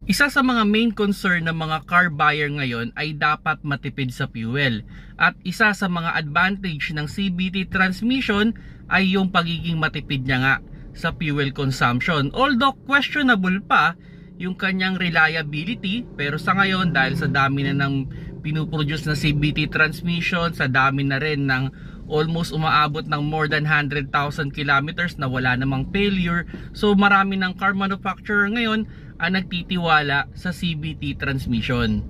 Isa sa mga main concern ng mga car buyer ngayon ay dapat matipid sa fuel. At isa sa mga advantage ng CVT transmission ay yung pagiging matipid niya nga sa fuel consumption. Although questionable pa yung kanyang reliability, pero sa ngayon dahil sa dami na ng pinuproduce na CVT transmission, sa dami na rin ng almost umaabot ng more than 100,000 kilometers na wala namang failure, so marami ng car manufacturer ngayon ang nagtitiwala sa CVT transmission.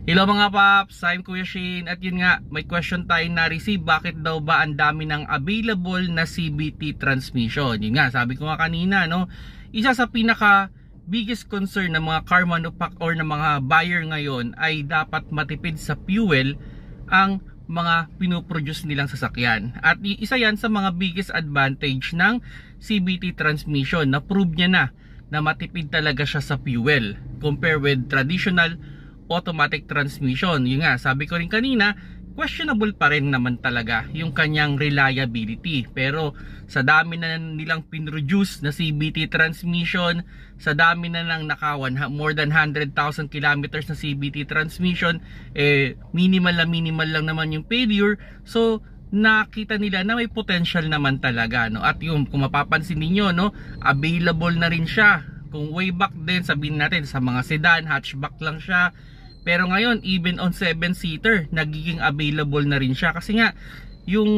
Hello mga paps, I'm Kuya Shane at yun nga, may question tayo na-receive, bakit daw ba ang dami ng available na CVT transmission? Yun nga, sabi ko nga kanina, no, isa sa pinaka biggest concern ng mga car manufacturer or ng mga buyer ngayon ay dapat matipid sa fuel ang mga pinoproduce nilang sasakyan. At isa yan sa mga biggest advantage ng CVT transmission, na prove niya na matipid talaga siya sa fuel compare with traditional automatic transmission. Yun nga, sabi ko rin kanina, questionable pa rin naman talaga yung kanyang reliability. Pero sa dami na nilang pinroduce na CVT transmission, sa dami na lang more than 100,000 kilometers na CVT transmission, minimal lang naman yung failure. So nakita nila na may potential naman talaga, no? At yung kung mapapansin niyo, no, available na rin siya. Kung way back din, sabihin natin sa mga sedan, hatchback lang siya, pero ngayon even on 7-seater nagiging available na rin siya, kasi nga yung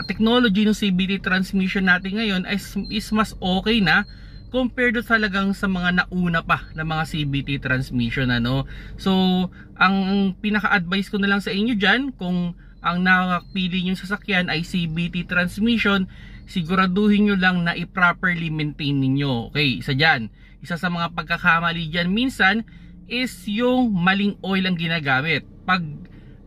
technology ng CVT transmission natin ngayon is mas okay na compared to talagang sa mga nauna pa na mga CVT transmission, ano. So ang pinaka-advice ko na lang sa inyo dyan, kung ang nakapili nyo sasakyan ay CVT transmission, siguraduhin nyo lang na i-properly maintain ninyo. Okay, isa sa mga pagkakamali dyan minsan is yung maling oil ang ginagamit. Pag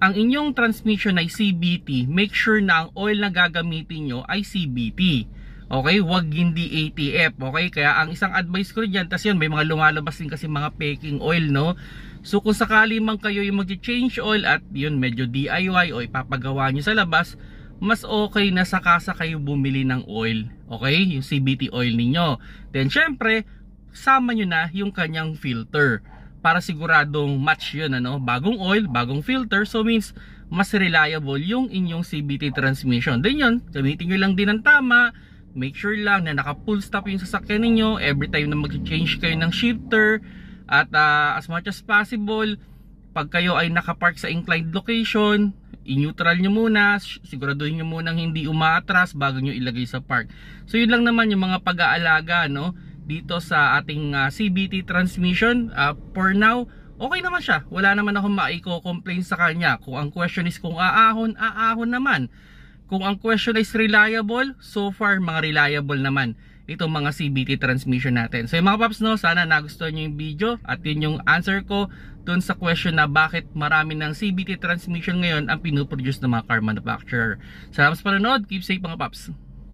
ang inyong transmission ay CVT, make sure na ang oil na gagamitin nyo ay CVT. Okay, wag hindi ATF. Okay, kaya ang isang advice ko dyan, tas yun, may mga lumalabas din kasi mga peking oil, no. So kung sakali man kayo yung mag-change oil at yun medyo DIY o ipapagawa nyo sa labas, mas okay na sakasa kayo bumili ng oil. Okay, yung CVT oil ninyo. Then syempre, sama nyo na yung kanyang filter para siguradong match yun, ano. Bagong oil, bagong filter, so means mas reliable yung inyong CVT transmission. Then yun, gamitin nyo lang din ng tama. Make sure lang na naka full stop yung sasakyan ninyo every time na mag-change kayo ng shifter. At as much as possible, pag kayo ay nakapark sa inclined location, i-neutral nyo muna, siguraduhin nyo muna hindi umaatras bago nyo ilagay sa park. So yun lang naman yung mga pag-aalaga, no, dito sa ating CVT transmission. For now, okay naman siya. Wala naman akong maiko-complain sa kanya. Kung ang question is kung aahon naman. Kung ang question is reliable, so far mga reliable naman itong mga CVT transmission natin. So yung mga paps, no, sana nagustuhan nyo yung video at yun yung answer ko dun sa question na bakit marami ng CVT transmission ngayon ang pinuproduce ng mga car manufacturer. Salamat sa panonood. Keep safe mga paps.